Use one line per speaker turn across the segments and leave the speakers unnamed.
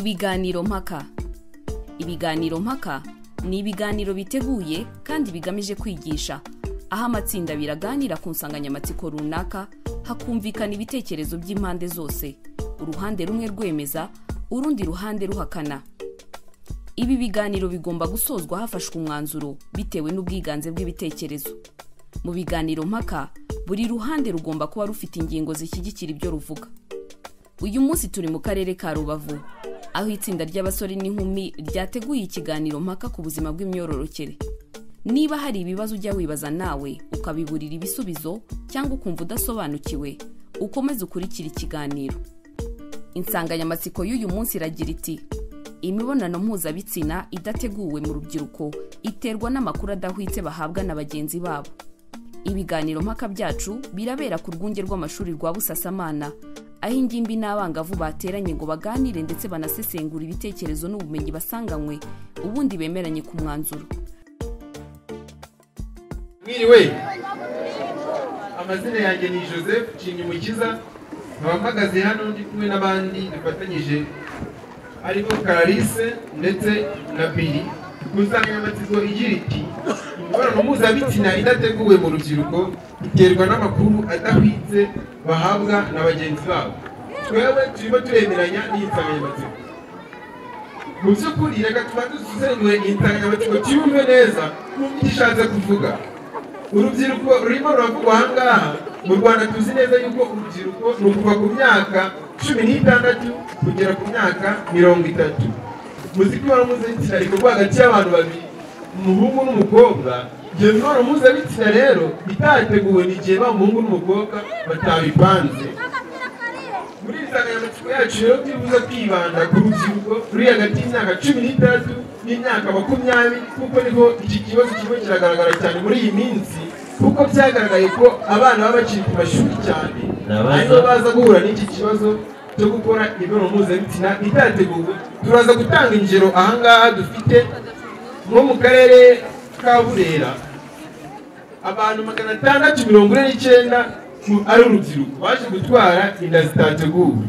Ibiganiro mpaka. Ibiganiro mpaka ni ibiganiro biteguye kandi bigamije kwigisha, aho amatsinda biraganira ku nsanganyamatsiko runaka, hakumvikana ibitekerezo by'impande zose, uruhande rumwe rwemeza, urundi ruhande ruhakana. Ibi biganiro bigomba gusozwa hafashwe umwanzuro bitewe n'ubwiganze bw'ibitekerezo. Mu biganiro mpaka, buri ruhande rugomba kuba rufite ingingo zishyigikira ibyo ruvuga. Uyu munsi turi mu karere ka Rubavu, aho itsinda ry'abasore n'inkumi ryateguye ikiganiro mpaka ku buzima bw'imyororokere. Niba hari ibibazo ujya wibaza nawe ukabiburira ibisubizo cyangwa ukumva udasobanukiwe, ukomeze ukurikira ikiganiro. Insanganyamatsiko y'uyu munsi iragira iti: imibonano mpuzabitsina idateguwe mu rubyiruko iterwa n'amakuru adahwitse bahabwa na bagenzi babo. Ibiganiro mpaka byacu birabera ku rwunge rw'amashuri rwa Busasamana, aho ingimbi n'abangavu bateranye ngo baganire ndetse banasesengura ibitekerezo n'ubumenyi basanganywe, ubundi bemeranye ku mwanzuro.
Mwiriwe, amazina yanjye ni Joseph Chinyumukiza, mpagaze hano ndi kumwe n'abandi dufatanyije ariko Clarisse ndetse na Billy. Ku nsanganyamatsiko igira iti: imibonano mpuzabitsina idateguwe mu rubyiruko iterwa n'amakuru adahwitse bahabwa na bagenzi babo. Twewe turimo turemeranya n'iyi nsanganyamatsiko. Mu by'ukuri reka tubanze dusesengure iyi nsanganyamatsiko tuyumve neza icyo ishatse kuvuga. Urubyiruko rurimo ruravugwa aha ngaha. Mu Rwanda tuzi neza yuko urubyiruko ni ukuva ku myaka 16 kugera ku myaka 30. Muziki wa mpuzabitsina rikorwa hagati y'abantu babiri, umuhungu n'umukobwa. Iyo mibonano mpuzabitsina rero itateguwe n'igihe umuhungu n'umukobwa batabipanze. Muri iyi nsanganyamatsiko yacu rero turibuze kwibanda ku rubyiruko ruri hagati y'imyaka 16 n'imyaka 20, kuko niho iki kibazo kirimo kiragaragara cyane muri iyi minsi, kuko byagaragaye ko abana baba bakiri ku mashuri cyane aribo baza guhura n'iki kibazo cyo gukora imibonano mpuzabitsina itateguwe. Turaza gutanga ingero aha ngaha dufite nko mu karere ka Burera, abantu 649 ari urubyiruko baje gutwara inda zitateguwe.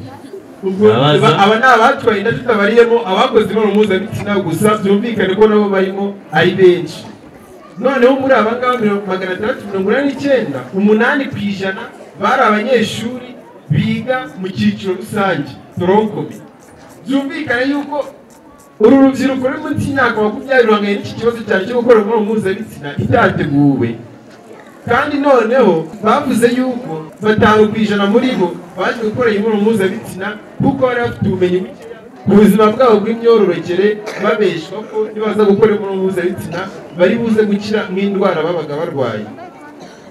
Aba ni abatwaye inda tutabariyemo abakoze imibonano mpuzabitsina gusa, byumvikane ko nabo barimo ari benshi. Noneho muri aba ngaba 649, 8% bari abanyeshuri biga mu cyiciro rusange tronkomi. Byumvikane yuko uru rubyiruko ruri munsi y'imyaka 20 ruhanganye n'iki kibazo cyane cyo gukora imibonano mpuzabitsina itateguwe. Kandi noneho bavuze yuko 5% muri bo baje gukora imibonano mpuzabitsina kuko bari bafite ubumenyi ku buzima bwabo bw'imyororokere, babeshwa ko nibaza gukora imibonano mpuzabitsina bari buze gukira nk'indwara babaga barwaye.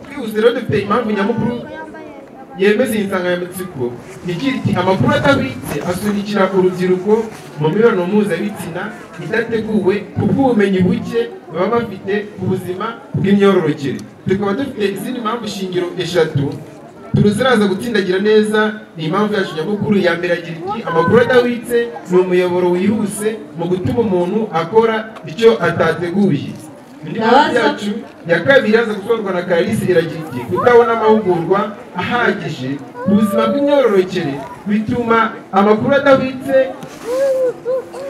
Twihuse rero dufite impamvu nyamukuru yemeza iyi nsanganyamatsiko igira iti: amakuru adahwitse asunikira urubyiruko mu mibonano mpuzabitsina idateguwe kubw'ubumenyi buke baba bafite ku buzima bw'imyororokere. Tukaba dufite izindi mpamvu shingiro 3 turuziraza gutsindagira neza. Ni impamvu yacu nyamukuru ya mbere agira iti: amakuru adahwitse ni umuyoboro wihuse mu gutuma umuntu akora icyo atateguye. Indi mpamvu yacu ya kabiri aza gusorwa na Clarisse iragira iti: kutabona amahugurwa ahagije ku buzima bw'imyororokere bituma amakuru adahwitse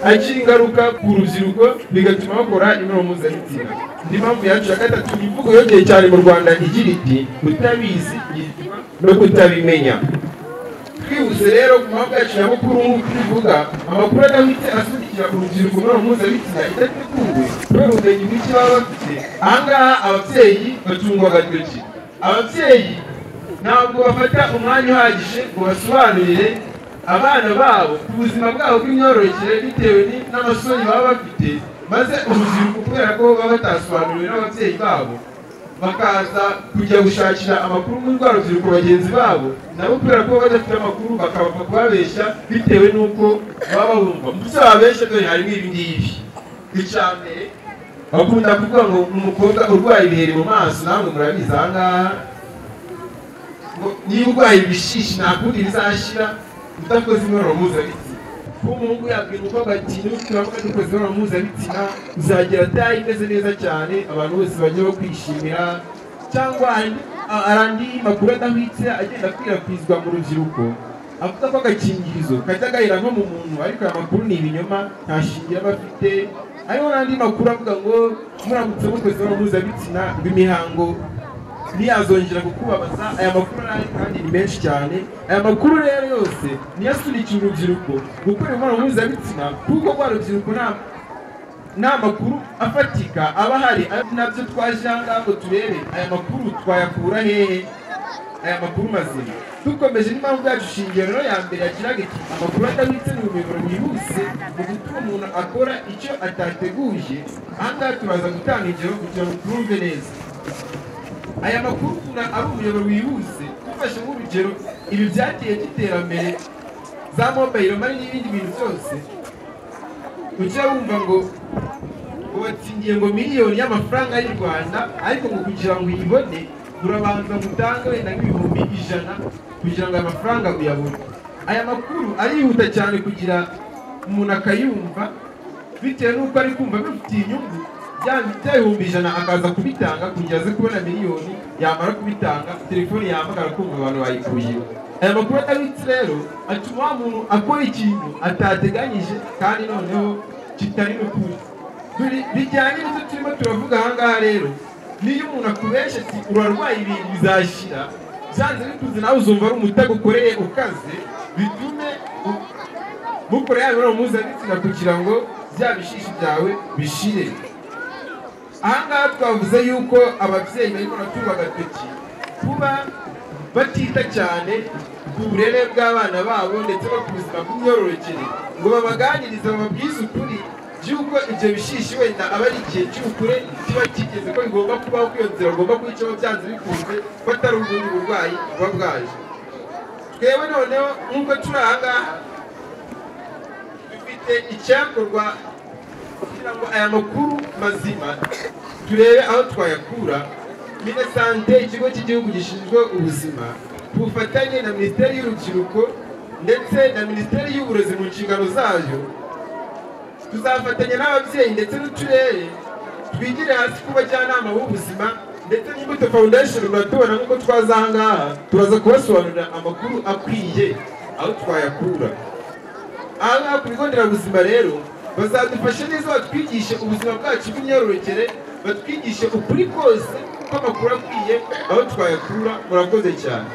agira ingaruka ku rubyiruko, bigatuma bakora imibonano mpuzabitsina. Indi mpamvu yacu ya gatatu, imvugo yongeye cyane mu Rwanda igira iti: kutabizi no kutabimenya. Twihuse rero ku mpamvu yacu nyamukuru nk'uko tubivuga, amakuru adahwitse asunikira urubyiruko mu mibonano mpuzabitsina idateguwe kubera ubumenyi buke baba bafite. Aha ngaha ababyeyi bacungwa agatoki. Ababyeyi ntabwo bafata umwanya uhagije ngo basobanurire abana babo ku buzima bwabo bw'imyororokere bitewe n'amasoni baba bafite, maze urubyiruko kubera ko baba batasobanuriwe n'ababyeyi babo bakaza kujya gushakira amakuru muri rwa rubyiruko bagenzi babo, nabo kubera ko badafite amakuru bakabapfa kubabeshya bitewe n'uko baba bumva. Mu byo babeshya dore harimo ibi ngibi. Icya mbere, bakunda kuvuga ngo umukobwa urwaye ibiheri mu maso, namwe murabizi aha ngaha, niba urwaye ibishishi nta kundi bizashyira udakoze imibonano mpuzabitsina. Umuhungu yabwira umukobwa ati: nuturamuka dukoze imibonano mpuzabitsina uzagira tayi imeze neza cyane, abantu bose bajya bakwishimira. Cyangwa andi makuru adahwitse agenda akwirakwizwa mu rubyiruko avuga ko agakingirizo kajya gahera nko mu muntu, ariko aya makuru ni ibinyoma, nta shingiro aba afite. Hariho n'andi makuru avuga ngo muramutse mukoze imibonano mpuzabitsina ngo imihango ntiyazongera kukubabaza. Aya makuru arahari kandi ni menshi cyane. Aya makuru rero yose niyo asunikira urubyiruko gukora imibonano mpuzabitsina, kuko rwa rubyiruko nta makuru afatika aba ahari. Nabyo twaje aha ngaha ngo turebe aya makuru twayakura hehe, aya makuru mazima. Dukomeje n'impamvu yacu shingiro ya mbere yagiraga iti amakuru adabitse ni umuyoboro wihuse mu gutuma umuntu akora icyo atateguje. Aha ngaha turaza gutanga ingero kugira ngo twumve neza aya makuru ari umuyoboro wihuse. Dufashe nk'urugero ibi byagiye by'iterambere za mobile money n'ibindi bintu byose, ujya wumva ngo watsindiye ngo miliyoni y'amafaranga y'u Rwanda, ariko ngo kugira ngo uyibone urabanza mutange wenda nk'ibihumbi 100 kugira ngo aya mafaranga uyabone. Aya makuru arihuta cyane kugira umuntu akayumva, bitewe n'uko ari kumva bifitiye inyungu. Bya bihumbi 100 akaza kubitanga kugira aze kubona miliyoni, yamara kubitanga telefone yahamagara kumva abantu bayikuye. Aya makuru atabitse rero atuma wa muntu akora ikintu atateganyije kandi noneho kitari n'ukuri. Bijyanye n'icyo turimo turavuga aha ngaha rero, niyo umuntu akubesha ati urarwaye ibintu bizashira, byanze bikuze nawe uzumva ari umutego ukoreye ukaze, bitume mukorera imibonano mpuzabitsina kugira ngo bya bishishi byawe bishire. Aha ngaha twavuze yuko ababyeyi barimo baratunga agatoki kuba batita cyane ku burere bw'abana babo ndetse no ku buzima bw'imyororokere, ngo babaganirize bababwize ukuri by'uko ibyo bishishi wenda aba ari igihe cy'ubukure kiba kigeze ko bigomba kubaho, ko iyo nzira bagomba kuyicamo byanze bikunze, ko atari ubundi burwayi buba bwaje. Twebwe noneho nk'uko turi aha ngaha dufite icyakorwa kugira ngo aya makuru mazima turebe aho twayakura. Minisante, ikigo cy'igihugu gishinzwe ubuzima, ku bufatanye na Minisiteri y'Urubyiruko ndetse na Minisiteri y'Uburezi mu nshingano zayo, tuzafatanya n'ababyeyi ndetse n'uturere twigire hasi ku bajyanama b'ubuzima ndetse n'Imbuto Foundation. Muratubona nk'uko twaza aha ngaha, turaza kubasobanurira amakuru akwiye aho twayakura. Aha ngaha ku bigo nderabuzima rero bazadufasha neza, batwigishe ubuzima bwacu bw'imyororokere, batwigishe ukuri kose ko amakuru akwiye aho twayakura. Murakoze cyane.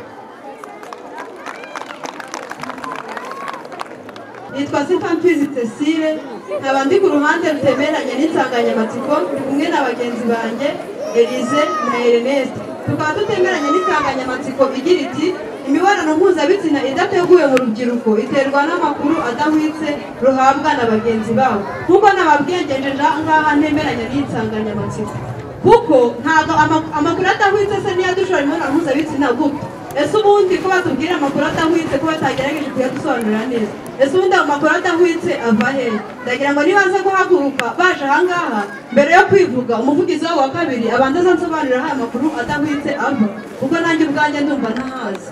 Nitwa Sikamfizi Cecile, nkaba ndi ku ruhande rutemeranya n'insanganyamatsiko kumwe na bagenzi banjye Elise na Ernest. Tukaba tutemeranya n'insanganyamatsiko igira iti imibonano mpuzabitsina idateguwe mu rubyiruko iterwa n'amakuru adahwitse ruhabwa na bagenzi babo. Kuko nababwiyegejeje ngaha ntemeranya n'insanganyamatsiko, kuko ntabwo amakuru adahwitse se niyo dushora imibonano mpuzabitsina gute? Ese ubundi ko batubwira amakuru adahwitse ko batagerageje kuyadusobanurira neza, ese ubundi amakuru adahwitse ava hehe? Ndagira ngo nibaze guhaguruka baje aha ngaha, mbere yo kwivuga umuvugizi wabo wa kabiri abanza azansobanurira aho amakuru adahwitse ava, kuko nanjye ubwanjye ndumva ntahazi.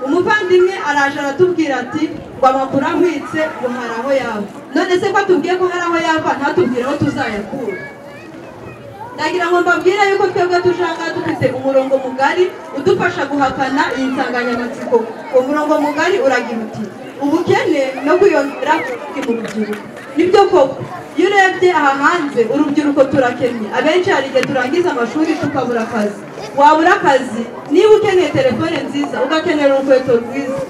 Umuvandimwe araje aratubwira ati ngo amakuru ahwitse ngo hari aho yava. None se ko atubwiye ko hari aho yava, ntatubwire aho tuzayakura? Ndagira ngo mbabwire yuko twebwe tushaka dufite umurongo mugari udufasha guhakana iyi nsanganyamatsiko. Uwo murongo mugari uragira uti ubukene no kwiyongera mu rubyiruko. Nibyo koko, iyo urebye aha hanze urubyiruko turakennye, abenshi hari igihe turangiza amashuri tukabura akazi. Wabura akazi niba ukeneye telefone nziza, ugakenera urukweto rwiza,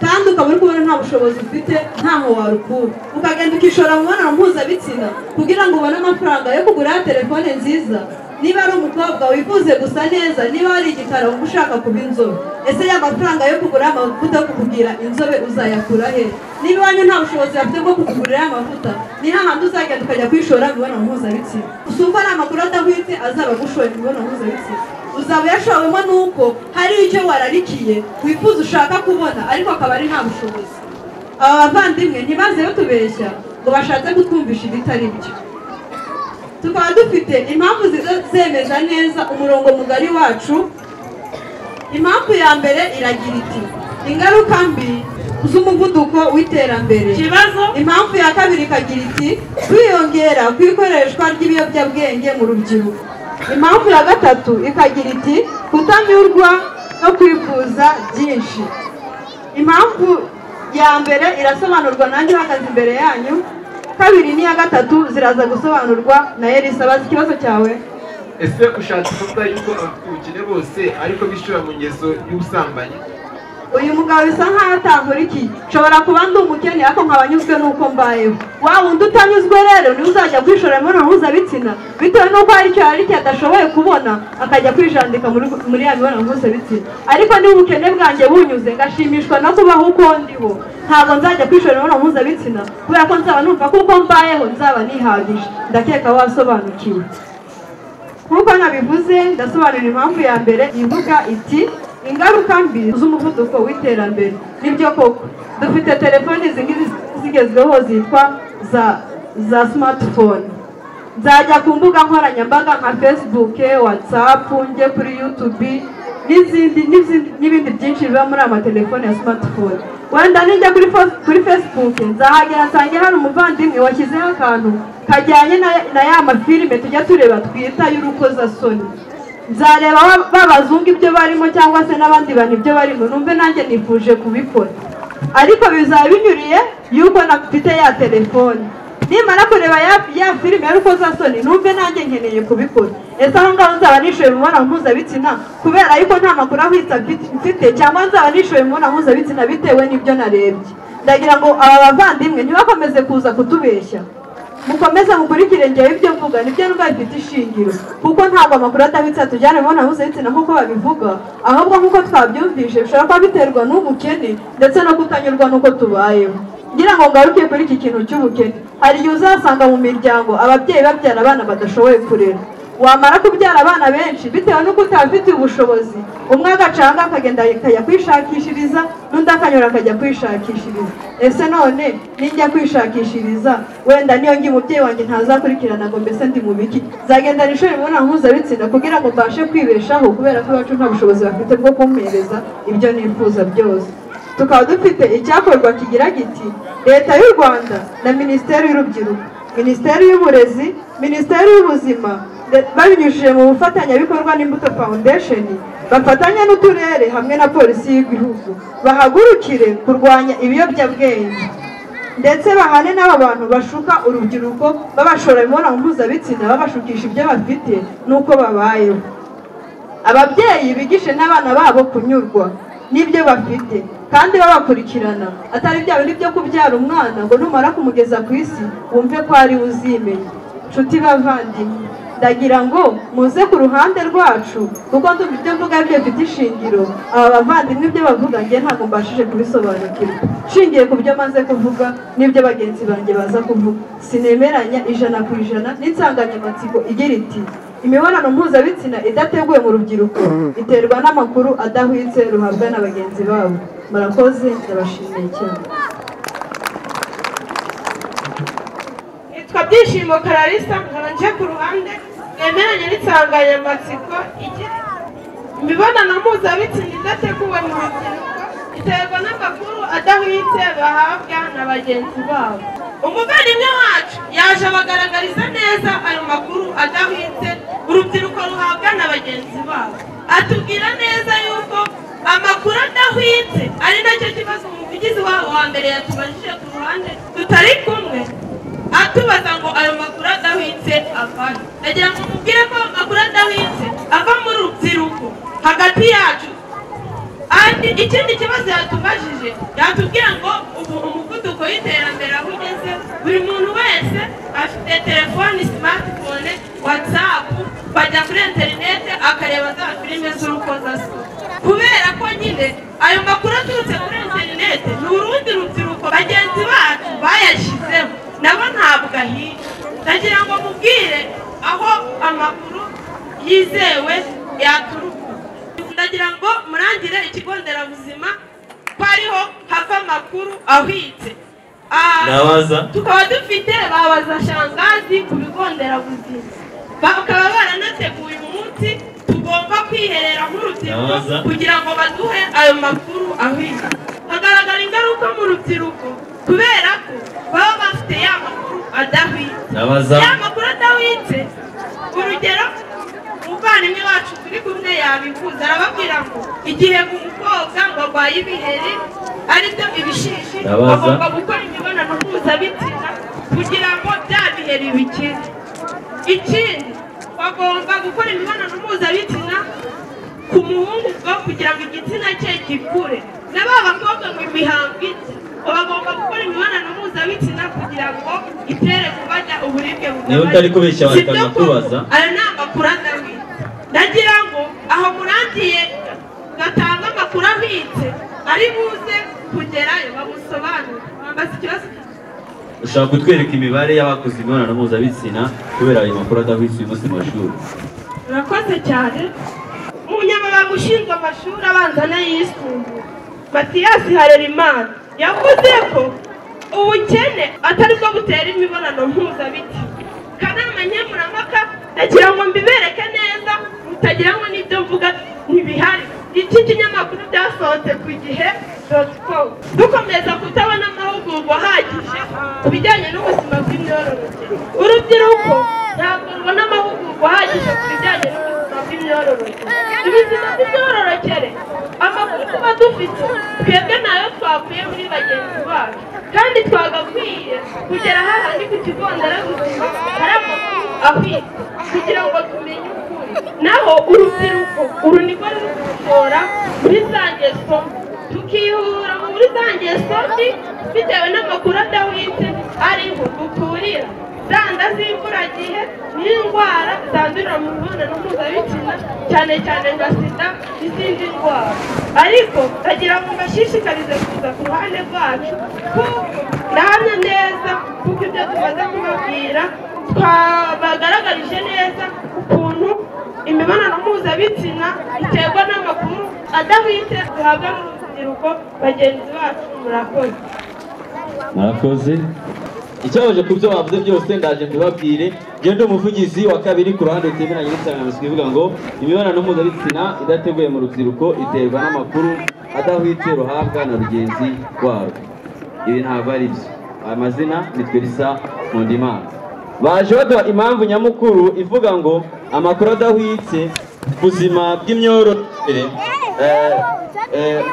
kandi ukaba uri kubona nta bushobozi ufite, ntaho warukura, ukagenda ukishora mu mibonano mpuzabitsina kugira ngo ubone amafaranga yo kugura telefone nziza. Niba ari umukobwa wifuze gusa neza, niba ari igikara wumva ushaka kuba inzobe, ese ya mafaranga yo kugura amavuta yo kukugira inzobe uzayakura he? Niba iwanyu nta bushobozi bafite bwo kukugurira amavuta, ni hahandi uzagenda ukajya kwishora mu mibonano mpuzabitsina. Usumva ari amakuru adahwitse azaba agushoye mu mibonano mpuzabitsina, uzaba yashowemo nuko hari icyo wararikiye wifuza ushaka kubona, ariko akaba ari nta bushobozi. Aba bavandimwe ntibaze batubeshya ngo bashatse kutwumvisha ibitari byo. Tukaba dufite impamvu zemeza neza umurongo mugari wacu. Impamvu ya mbere iragira iti ingaruka mbi z'umuvuduko w'iterambere. Impamvu ya kabiri ikagira iti kwiyongera kw'ikoreshwa ry'ibiyobyabwenge mu rubyiruko. Impamvu ya gatatu ikagira iti kutanyurwa no kwifuza byinshi. Impamvu ya mbere irasobanurwa nanjye uhagaze imbere yanyu, kabiri n'iya gatatu ziraza gusobanurwa na Elisa. Baza ikibazo cyawe.
ese ushatse kuvuga yuko abakene bose ariko bishora mu ngeso y'ubusambanyi?
Uyu mugabo bisa nkaho atankurikiye. Nshobora kuba ndi umukene ariko nkaba nyuzwe n'uko mbayeho. Wa wundi utanyuzwe rero niwe uzajya kwishora imibonano mpuzabitsina bitewe n'uko hari icyo adashoboye kubona akajya kwijandika muri ya mibonano mpuzabitsina. Ariko niba ubukene bwanjye bunyuze ngashimishwa no kubaho uko ndiho, ntabwo nzajya kwishora imibonano mpuzabitsina kubera ko nzaba numva ko uko mbayeho nzaba nihagije. Ndakeka wasobanukiwe. Nk'uko nabivuze ndasobanura impamvu ya mbere ivuga iti ingaruka mbi z'umuvuduko w'iterambere. Nibyo koko dufite telefoni zigezweho zitwa za smartphone. Nzajya ku mbuga nkoranyambaga nka Facebook, WhatsApp, njye kuri YouTube n'ibindi byinshi biba muri amatelefoni ya smartphone. Wenda ninjya kuri Facebook nzahagera nsange hari umuvandimwe washyizeho akantu kajyanye na ya mafilime tujya tureba twita y'urukozasoni. Nzareba babazunga ibyo barimo cyangwa se n'abandi bantu ibyo barimo, numve nanjye nifuje kubikora. Ariko bizaba binyuriye yuko nafite ya telefone. Nimara kureba ya filime y'urukozasoni numve nanjye nkeneye kubikora. Ese aho ngaho nzaba nishoye imibonano mpuzabitsina kubera yuko nta makuru ahwitse mfite, cyangwa nzaba nishoye imibonano mpuzabitsina bitewe n'ibyo narebye? Ndagira ngo aba bavandimwe ntibakomeze kuza kutubeshya, mukomeze mukurikire ngewe ibyo mvuga nibyo numva bifite ishingiro, kuko ntabwo amakuru adahwitse atujyana imibonano mpuzabitsina nk'uko babivuga, ahubwo nk'uko twabyumvise bishobora kuba biterwa n'ubukene ndetse no kutanyurwa n'uko tubayeho. Ngira ngo ngaruke kuri iki kintu cy'ubukene. Hari igihe uzasanga mu miryango ababyeyi babyara abana badashoboye kurera. Wamara kubyara abana benshi bitewe n'uko utabifitiye ubushobozi, umwe agacanga akagenda akajya kwishakishiriza, n'undi akanyura akajya kwishakishiriza. Ese none ninjya kwishakishiriza wenda niyo ngi umubyeyi wanjye ntazakurikirana ngo mbese ndi mu biki, nzagenda nishore imibonano mpuzabitsina kugira ngo mbashe kwibeshaho kubera ko iwacu nta bushobozi bafite bwo kumpereza ibyo nifuza byose. Tukaba dufite icyakorwa kigira giti Leta y'u Rwanda na Minisiteri y'Urubyiruko, Minisiteri y'Uburezi, Minisiteri y'Ubuzima babinyujije mu bufatanyabikorwa n'Imbuto Foundation bafatanya n'uturere hamwe na polisi y'igihugu bahagurukire kurwanya ibiyobyabwenge ndetse bahane n'aba bantu bashuka urubyiruko babashora imibonano mpuzabitsina babashukisha ibyo bafite n'uko babayeho. Ababyeyi bigishe n'abana babo kunyurwa n'ibyo bafite kandi babakurikirana, atari bya bindi byo kubyara umwana ngo numara kumugeza ku isi wumve ko ari uzimenya. Nshuti bavandimwe, ndagira ngo muze ku ruhande rwacu kuko ndumva ibyo mvuga byo bifite ishingiro. Aba bavandimwe ibyo bavuga njye ntabwo mbashije kubisobanukirwa, nshingiye ku byo maze kuvuga n'ibyo bagenzi banjye baza kuvuga. Sinemeranya 100% n'insanganyamatsiko igira iti imibonano mpuzabitsina idateguwe mu rubyiruko iterwa n'amakuru adahwitse ruhabwa na bagenzi babo. Murakoze, ndabashimiye cyane.
Nitwa Byishimo Clarissa, nkanje ku ruhande nemeranya n'insanganyamatsiko igira imibonano mpuzabitsina idateguwe mu rubyiruko iterwa n'amakuru adahwitse bahabwa na bagenzi babo. Umuvandimwe wacu yaje abagaragariza neza ayo makuru adahwitse urubyiruko ruhabwa na bagenzi babo, atubwira neza yuko amakuru adahwitse ari nacyo kibazo umuvugizi wabo wa mbere yatubajije ku ruhande tutari kumwe, atubaza ngo ayo makuru adahwitse avahe. Ndagira ngo mubwire ko amakuru adahwitse ava mu rubyiruko hagati yacu. Andi ikindi kibazo yatubajije yatubwira ngo ubu umuvuduko w'iterambere aho ugeze buri muntu wese afite telefoni smartphone, WhatsApp, bajya kuri internet akareba za filime z'urukozasoni. Kubera ko nyine ayo makuru aturutse kuri internet ni urundi rubyiruko bagenzi bacu bayashyizeho nabo ntabwo ahiye. Ndagira ngo mubwire aho amakuru yizewe yaturuka. Ndagira ngo murangire ikigo nderabuzima ko ariho hava amakuru ahwitse. Tukaba dufite babaza shangazi ku bigo nderabuzima, bakaba baranateguye umunsi tugomba kwiherera nk'urubyiruko kugira ngo baduhe ayo makuru ahwitse. Hagaragara ingaruka mu rubyiruko kubera ko baba bafite ya makuru adahwitse. Ya makuru adahwitse, urugero umuvandimwe wacu turi kumwe yabivuze, arababwira ngo igihe umukobwa ngo arwaye ibiheri aribyo ibishishi bagomba gukora imibonano mpuzabitsina kugira ngo bya biheri bikire. Ikindi bagomba gukora imibonano mpuzabitsina ku muhungu kugira ngo igitsina cye gikure, na ba bakobwa ngo imihango ite bagomba gukora imibonano mpuzabitsina kugira ngo itere kubajya uburibwe bugabanya.
Niba utari kubeshya bakajya kubaza
aya ni amakuru adahwitse. Ndagira ngo aho murangiye gatanga amakuru ahwitse ari buze kugerayo bamusobanure. Bambaza ikibazo.
ushaka kutwereka imibare y'abakoze imibonano mpuzabitsina kubera ayo makuru adahwitse uyu munsi mu mashuri?
Urakoze cyane. Umunyamabanga ushinzwe amashuri abanza n'ayisumbuye Matiyasi Harerimana yavuze ko ubukene atari bwo butera imibonano mpuzabitsina. Kanama nkemurampaka ndagira ngo mbibereke neza mutagira ngo n'ibyo mvuga ntibihari. Iki kinyamakuru byasohotse ku gihe.com. Dukomeza kutabona amahugurwa ahagije ku bijyanye n'ubuzima bw'imyororokere. Urubyiruko ntabwo rubona amahugurwa ahagije ku bijyanye n'ubuzima bw'imyororokere. Ubuzima bw'imyororokere amakuru tuba dufite twebwe nayo twakuye muri bagenzi bacu, kandi twagakwiye kugera hahandi ku kigo nderabuzima hari amakuru ahwitse kugira ngo tumenye ukuri. Naho urubyiruko uru niko ruri gushora muri za ngeso, tukihura muri za ngeso mbi bitewe n'amakuru adahwitse ariho dukurira zanda z'imburagihe n'indwara zandurira mu mibonano mpuzabitsina, cyane cyane nka sida n'izindi ndwara. Ariko ndagira ngo mbashishikarize kuza ku ruhande rwacu kuko ndahamya neza kuko ibyo tumaze kubabwira twabagaragarije neza ukuntu imibonano mpuzabitsina iterwa n'amakuru adahwitse duhabwa n'urubyiruko bagenzi bacu. Murakoze.
Murakoze. Icyabaje ku byo bavuze byose ndaje mbibabwire. Gende umuvugizi wa kabiri ku ruhande rutemeranye n'insanganyamatsiko ivuga ngo imibonano mpuzabitsina idateguye mu rubyiruko iterwa n'amakuru adahwitse ruhabwa na rugenzi rwabo. Ibi ntabwo ari byo. Amazina ni Twerisa Nkundimana. Baje baduha impamvu nyamukuru ivuga ngo amakuru adahwitse ubuzima bw'imyororokere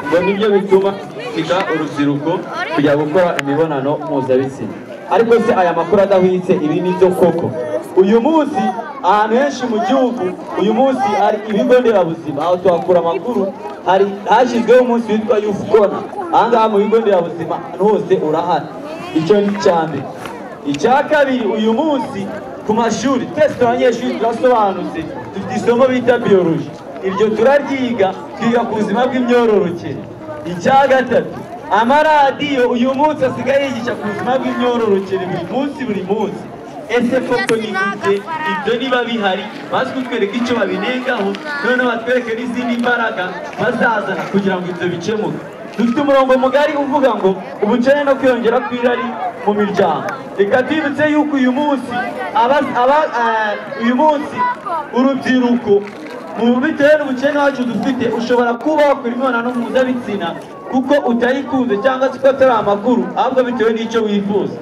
ngo nibyo bituma biga urubyiruko kujya gukora imibonano mpuzabitsina. Ariko se aya makuru adahwitse ibi ni byo koko? Uyu munsi ahantu henshi mu gihugu uyu munsi hari ibigo nderabuzima aho tuhakura amakuru, hari hashyizweho umunsi witwa Youth Corner. Aha ngaha mu bigo nderabuzima hose urahari. Icyo ni cyambere. Icya kabiri, uyu munsi ku mashuri twese abanyeshuri turasobanutse, dufite isomo bita biology. Iryo turaryiga, twiga ku buzima bw'imyororokere. Icya gatatu, amaradiyo uyu munsi asigaye yigisha ku buzima bw'imyororokere buri munsi. Ese koko ni gute ibyo niba bihari bazi kutwereka icyo babinengaho, noneho batwereke n'izindi mbaraga bazazana kugira ngo ibyo bikemuke. Dufite umurongo mugari uvuga ngo ubukene no kwiyongera kw'irari mu miryango. Reka twibutse yuko uyu munsi urubyiruko mu bitewe n'ubukene wacu dufite ushobora kuba wakora imibonano mpuzabitsina kuko utayikunze cyangwa se ko atari amakuru, ahubwo bitewe n'icyo wifuza.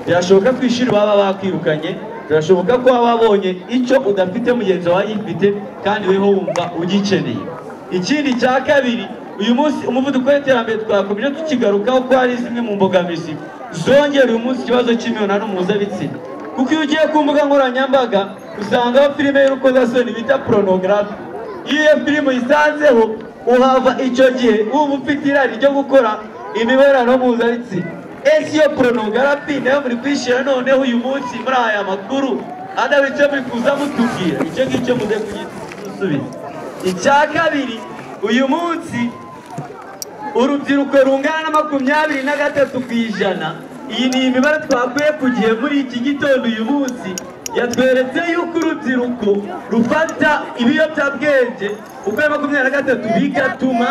Birashoboka ko ishuri baba bakwirukanye, birashoboka ko waba wabonye icyo udafite mugenzi wawe yifite kandi weho wumva ugikeneye. Ikindi cya kabiri, uyu munsi umuvuduko w'iterambere twakomeje tukigarukaho ko hari zimwe mu mbogamizi zongera uyu munsi ikibazo cy'imibonano mpuzabitsina. Kuko iyo ugiye ku mbuga nkoranyambaga usangaho filime y'urukozasoni bita porunogarafi. Iyo iyo filime uyisanzeho uhava icyo gihe wumva ufite irari ryo gukora imibonano mpuzabitsina. Ese iyo porunogarafi nayo muri kwishyira noneho uyu munsi muri aya makuru adahwitse muri kuza mutubwira icyo ngicyo muze kugisubiza. Icya kabiri, uyu munsi urubyiruko rungana na 23%. Iyi ni imibare twakuye ku gihe muri iki gitondo. Uyu munsi yatweretse yuko urubyiruko rufata ibiyobyabwenge uko 23 bigatuma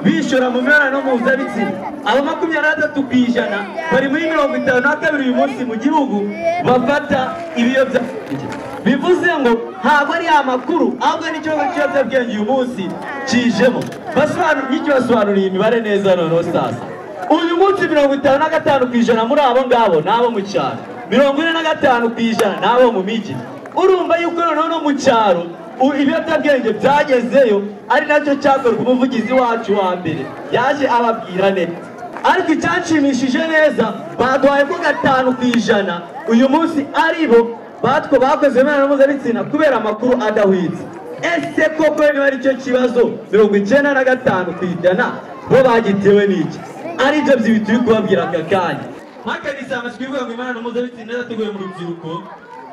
bishora mu mibonano mpuzabitsina. Abo 23% bari muri 52 uyu munsi mu gihugu bafata ibiyobyabwenge. Bivuze ngo ntabwo ari amakuru, ahubwo n'ikibazo cy'ibiyobyabwenge uyu munsi kijemo. Basobanuriye imibare neza noneho sasa. Uyu munsi 55% muri abo ngabo nabo mu cyaro, 45% nabo mu miji. Urumva yuko noneho no mu cyaro ibiyobyabwenge byagezeyo, ari nacyo cyakorwa umuvugizi wacu wa mbere yaje ababwira neza. ariko icyanshimishije neza baduhaye ko 5% uyu munsi aribo bakoze imibonano mpuzabitsina kubera amakuru adahwitse. Ese koko niba ari cyo kibazo 95% bo bagitewe n'iki? Ari byo by'ibi turi kubabwira aka kanya. Makanisa amashyirwa mu imibonano mpuzabitsina yateguwe mu rubyiruko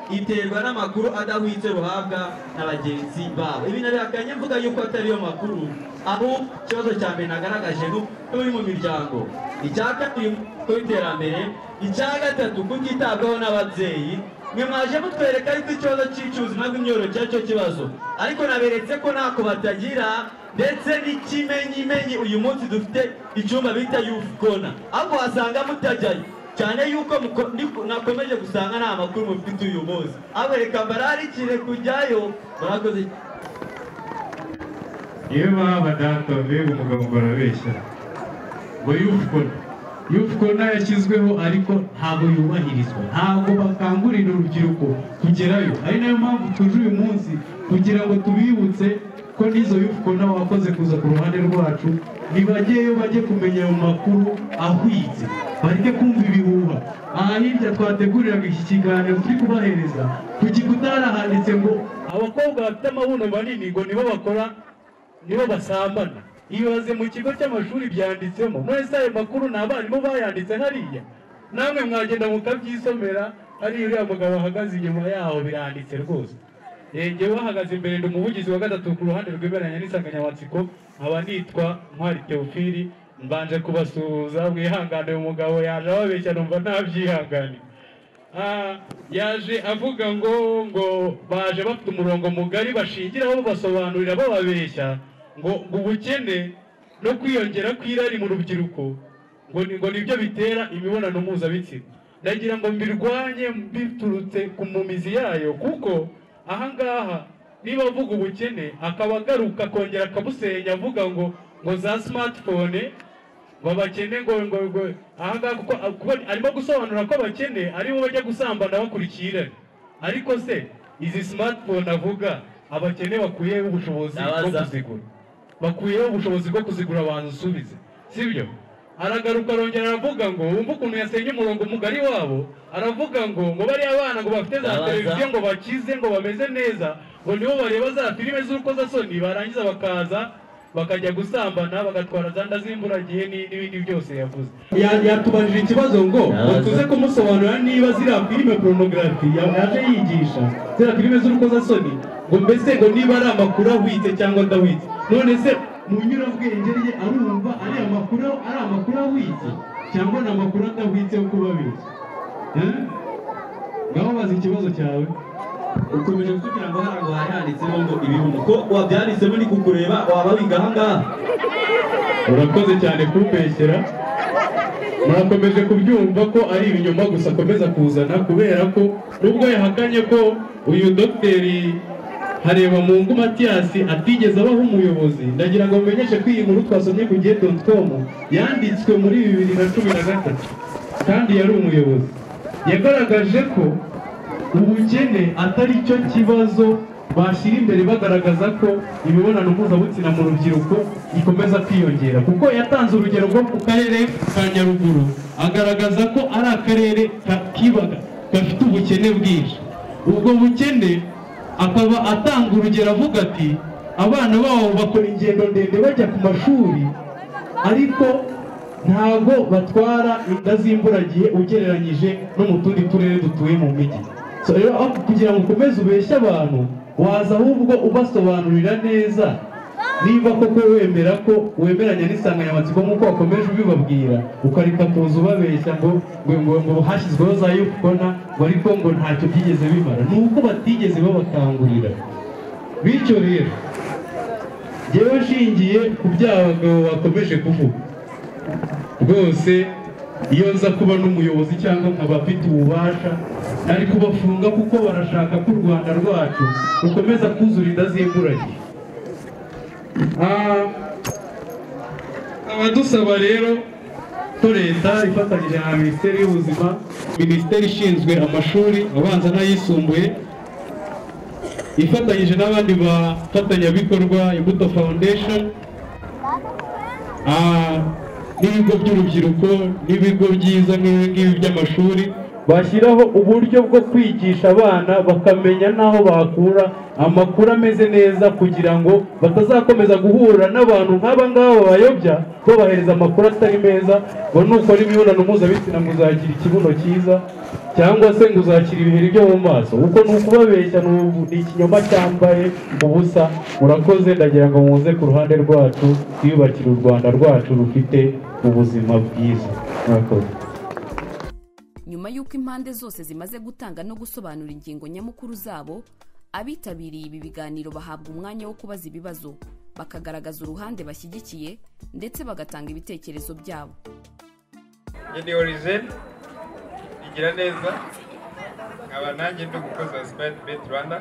iterwa n'amakuru adahwitse ruhabwa na bagenzi babo. Ibi nabihakanye mvuga yuko atari yo makuru, aho ikibazo cya mbere nagaragaje n'uri mu miryango, icya kabiri ko iterambere, icya gatatu kutitabwaho n'ababyeyi. Mwe mwaje mutwereka yuko ikibazo cy'ubuzima bw'imyororokere cyo kibazo, ariko naberetse ko ntako batagira ndetse n'ikimenyimenyi. Uyu munsi dufite icyumba bita youth corner, ahubwo wasanga mutajyayo cyane yuko nakomeje gusanga nta makuru mufite uyu munsi. Abereka bararikire kujyayo. Murakoze.
Iyo baba data mbega umugabo barabeshya ngo youth corner yashyizweho ariko ntabwo yubahirizwa, ntabwo bakangurira urubyiruko kugerayo. Ari nayo mpamvu tuje uyu munsi kugira ngo tubibutse ko n'izo youth corner wakoze kuza ku ruhande rwacu nibageyo bajye kumenya ayo makuru ahwitse, bareke kumva ibihuha. Aha hirya twateguriraga iki kiganiro turi kubahereza ku gikuta handitse ngo abakobwa bafite amabuno manini ngo nibo basambana. Ibaze mu kigo cy'amashuri byanditsemo, none se ayo makuru ni abarimu bayanditse hariya? Namwe mwagenda mukabyisomera, hari uriya mugabo ahagaze inyuma yaho biranditse rwose. Njyewe wahagaze imbere ndi umuvugizi wa gatatu ku ruhande rw'iberanya n'insanganyamatsiko, nkaba nitwa Ntwari Theophile. Mbanje kubasuhuza, mwihangane umugabo yaje ababeshya numva ntabyihangane. Yaje avuga ngo baje bafite umurongo mugari bashingiraho basobanurira bababeshya ngo ubukene no kwiyongera kw'irari mu rubyiruko ngo nibyo bitera imibonano mpuzabitsina. Ndagira ngo mbirwanye biturutse ku mumizi yayo, kuko ahangaha niba avuga ubukene akaba agaruka kongera akabusenya avuga ngo za smartphone babakene ngo ahangaha, kuko arimo gusobanura ko abakene aribo bajya gusambana bakurikira. Ariko se izi smartphone avuga abakene bakuyeho ubushobozi bwo kuzigura, bakuyeho ubushobozi bwo kuzigura abantu usubize, sibyo? Aragaruka arongera aravuga ngo wumva ukuntu yasenye umurongo mugari wabo. Aravuga ngo bariya abana ngo bafite za televiziyo ngo bakize ngo bameze neza, ngo nibo bareba za filime z'urukozasoni, barangiza bakaza bakajya gusambana bagatwara za nda z'imburagihe n'ibindi byose yavuze. Yatubajije ikibazo ngo tuze kumusobanurira niba ziriya filime porunogarafi yaje yigisha, ziriya filime z'urukozasoni, ngo mbese ngo niba ari amakuru ahwitse cyangwa adahwitse. None se mu nyurabwenge ye arumva ari amakuru ahwitse cyangwa ni amakuru adahwitse yo kubabeshya? Ngaho bazi ikibazo cyawe. Ukomeje kugira ngo hano handitsemo ngo ibihumbi, ko wabyanditsemo ni kukureba waba wiga ahangaha. Urakoze cyane kumpeshyera. Murakomeje kubyumva ko ari ibinyoma gusa akomeza kuzana, kubera ko nubwo yahakanye ko uyu dogiteri Harebamungu Mathias atigeze abaho umuyobozi, ndagira ngo mumenyeshe ko iyi nkuru twasomye ku gihe.com yanditswe muri 2013 kandi yari umuyobozi. Yagaragaje ko ubukene atari cyo kibazo bashyira imbere, bagaragaza ko imibonano mpuzabitsina mu rubyiruko ikomeza kwiyongera, kuko yatanze urugero rwo ku karere ka Nyaruguru agaragaza ko ari akarere kibaga gafite ubukene bwinshi. Ubwo bukene akaba atanga urugero avuga ati abana babo bakora ingendo ndende bajya ku mashuri, ariko ntabwo batwara inda z'imburagihe ugereranyije no mu tundi turere dutuye mu mijyi. So rero kugira ngo ukomeze ubeshye abantu, waza ahubwo ubasobanurira neza niba koko wemeranya n'insanganyamatsiko nk'uko wakomeje ubibabwira, ukareka kuza ubabeshya ngo hashyizweho za youth corner, ariko ngo ntacyo byigeze bimara. Ni uko batigeze babakangurira. Bityo rero njyewe nshingiye ku by'abagabo bakomeje kuvuga, rwose iyo nza kuba n'umuyobozi cyangwa nkaba afite ububasha nari kubafunga, kuko barashaka ko u Rwanda rwacu rukomeza kuzura inda z'imburagihe. Abadusaba rero ko leta ifatanyije na Minisiteri y'Ubuzima, Minisiteri ishinzwe amashuri abanza n'ayisumbuye, ifatanyije n'abandi bafatanyabikorwa Imbuto Foundation, n'ibigo by'urubyiruko n'ibigo byiza nk'ibi by'amashuri bashyiraho uburyo bwo kwigisha abana bakamenya n'aho bakura amakuru ameze neza kugira ngo batazakomeza guhura n'abantu nk'aba ngaba bayobya babahereza amakuru atari meza ngo nukora imibonano mpuzabitsina ngo uzagira ikibuno cyiza cyangwa se ngo uzakira ibiheri byo mu maso kuko ni ukubabeshya ni ikinyoma cyambaye ubusa. Murakoze, ndagira ngo muze ku ruhande rwacu twiyubakire u Rwanda rwacu rufite ubuzima bwiza. Murakoze.
Nyuma y'uko impande zose zimaze gutanga no gusobanura ingingo nyamukuru zabo, abitabiriye ibi biganiro bahabwa umwanya wo kubaza ibibazo, bakagaragaza uruhande bashyigikiye ndetse bagatanga ibitekerezo byabo.
Ni Horizon igira neza, nkaba nanjye ndi umukozi wa Smart Bet Rwanda.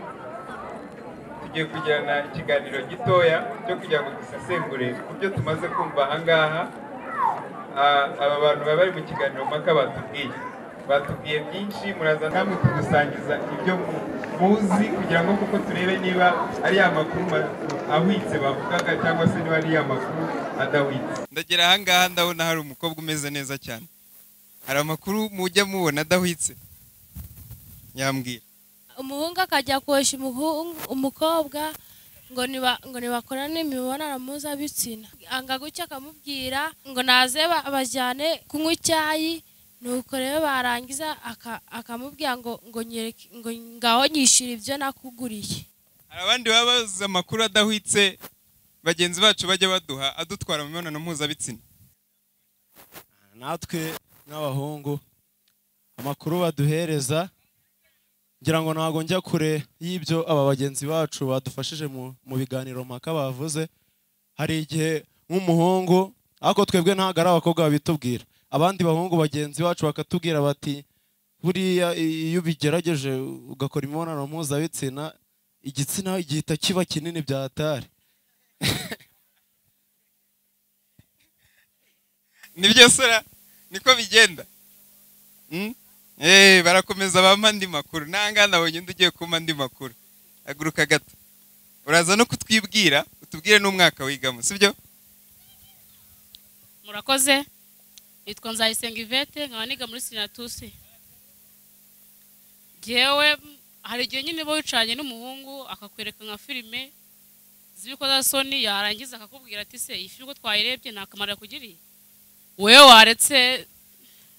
Tugiye kugirana ikiganiro gitoya cyo kugira ngo dusesengure ku byo tumaze kumva ahangaha. Aba bantu bari mu kiganiro mpaka batubwiye byinshi, muraza namwe kudusangiza ibyo muzi kugira ngo kuko turebe niba ari amakuru ahwitse bavugaga cyangwa se niba ari amakuru adahwitse. Ndagera ahangaha ndabona hari umukobwa umeze neza cyane. Hari amakuru mujya mubona adahwitse? Nyambwira.
Umuhungu akajya koshya umukobwa ngo nibakorane imibonano mpuzabitsina, anga gutya akamubwira ngo naze bajyane kunywa icyayi, nuko rero barangiza akamubwira ngo ngaho nyishira ibyo nakuguriye.
Hari abandi baba bazi amakuru adahwitse bagenzi bacu bajya baduha adutwara mu mibonano mpuzabitsina.
Natwe n'abahungu amakuru baduhereza ngira ngo ntago njya kure y'ibyo aba bagenzi bacu badufashije mu biganiro mpaka bavuze. Hari igihe nk'umuhungu, ariko twebwe ntago ari abakobwa babitubwira, abandi bahungu bagenzi bacu bakatubwira bati buriya iyo ubigerageje ugakora imibonano mpuzabitsina igitsina gihita kiba kinini byatari.
Nibyo sura niko bigenda. Barakomeza bampa andi makuru. Nanga nabonye ugiye kuma andi makuru. Aguruka gato. Uraza no kutwibwira, utubwire n'umwaka wigamo, sibyo?
Murakoze. Nitwa Nzayisenga Yvette, nkaba niga muri Sinatusi. Jewe hari igihe nyine bo wicanye n'umuhungu akakwereka nka filime zibikoza soni, yarangiza akakubwira ati se iyi filime twayirebye nta kamaro yakugiriye, wewe waretse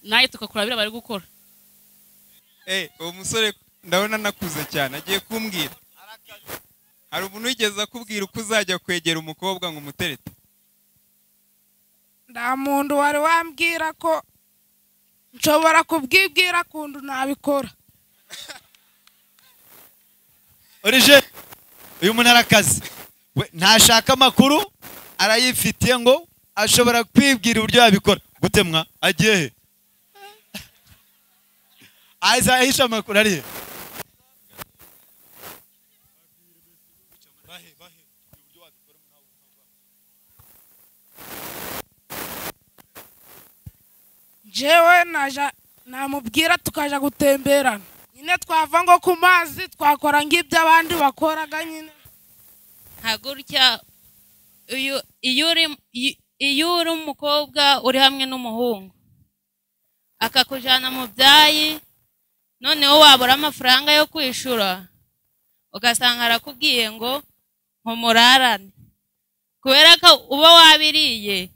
naye tukakurabira bari gukora.
Uwo musore ndabona nakuze cyane agiye kumbwira. Hari umuntu wigeze akubwira uko uzajya kwegera umukobwa ngo umuterete?
Nta muntu wari wambwira ko nshobora kubwibwira kundu nabikora.
Orije uyu muntu arakaze, ntashaka amakuru arayifitiye ngo ashobora kwibwira uburyo yabikora. Gutemwa agiye he? Ahisha amakuru ari he?
Jewe namubwira tukaja gutemberana nyine, twava ngo ku mazi twakora ngibyo abandi bakoraga nyine.
Hagurya iyo uri umukobwa uri hamwe n'umuhungu akakujana mu byayi, noneho wabura amafaranga yo kwishura ugasanga arakubwiye ngo nkumurarane, kubera ko uba wabiriye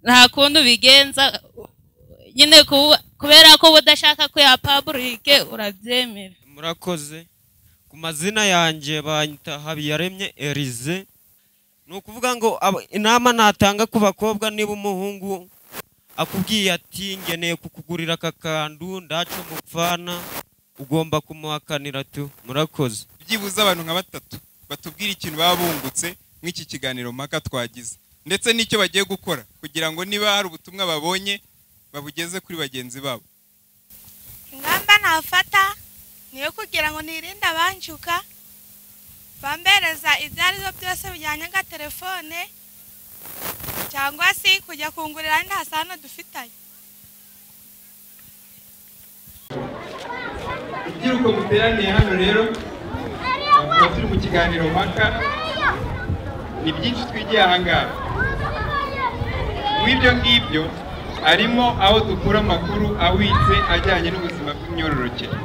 nta kundi ubigenza nyine, kubera ko udashaka ko ya publique urabyemera.
Murakoze. Ku mazina yanjye banyita Habiyaremye Elize. Nukuvuga ngo inama natanga ku bakobwa, niba umuhungu akubwiye ati ngeneye kukugurira akakandu ndaco mupfana, ugomba kumuhakanira tu. Murakoze.
Byibuze abantu nka batatu batubwira ikintu baba bungutse nk'iki kiganiro mpaka twagize, ndetse n'icyo bagiye gukora kugira ngo niba hari ubutumwa babonye babugeze kuri bagenzi babo.
Ingamba nafata niyo kugira ngo nirinde abanjuka, bambereza ibyo ari byo byose bijyanye na telefone cyangwa se kujya kungurira nda hasano dufitanye.
Urubyiruko muteraniye hano rero turi mu kiganiro mpaka, ni byinshi twigiye ahangaha. ibyo ngibyo harimo aho dukura amakuru ahwitse ajyanye n'ubuzima bw'imyororokere.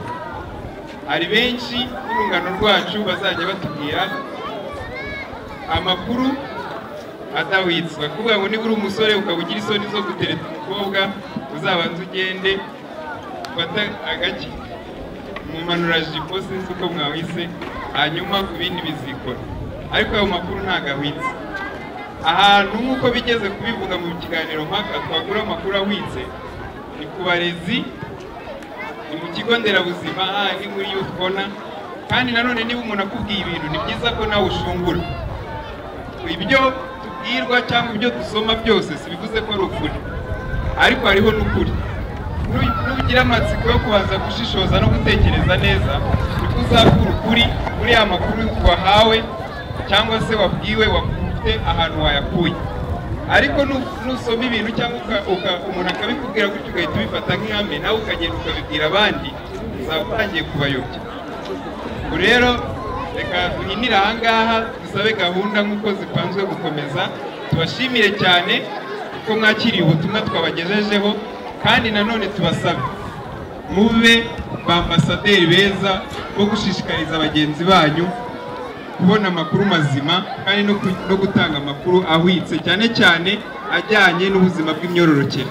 Hari benshi n'urungano rwacu bazajya batubwira amakuru adahwitswe, kuvuga ngo niba uri umusore ukaba ugira isoni zo gutereta umukobwa, uzabanza ugende ufata agaki umumanurajipo sinzi uko mwawise, hanyuma ku bindi bizikora, ariko ayo makuru ntagahwitse. Ahantu nk'uko bigeze kubivuga mu kiganiro mpaka twagura amakuru ahwitse ni ku barezi, ni mu kigo nderabuzima, ni muri Youth Corner. Kandi nanone niba umuntu akubwiye ibintu ni byiza ko nawe ushungura. Ibyo tubwirwa cyangwa ibyo dusoma byose si bivuze ko ari ukuri, ariko hariho n'ukuri. Nugira amatsiko yo kubanza gushishoza no gutekereza neza, niko uzakura ukuri muri ya makuru wahawe cyangwa se wabwiwe ufite ahantu wayakuye. Ariko nusoma ibintu cyangwa umuntu akabikubwira gutyo ugahita ubifata nk'ihame, nawe ukagenda ukabibwira abandi, uzaba utangiye kubayobya. Ubwo rero reka duhinire ahangaha, dusabe gahunda nk'uko zipanzwe gukomeza. Tubashimire cyane ko mwakiriye ubutumwa twabagejejeho, kandi nanone tubasabe mube ba ambasaderi beza bo gushishikariza bagenzi banyu kubona amakuru mazima kandi no gutanga amakuru ahwitse, cyane cyane ajyanye n'ubuzima bw'imyororokere.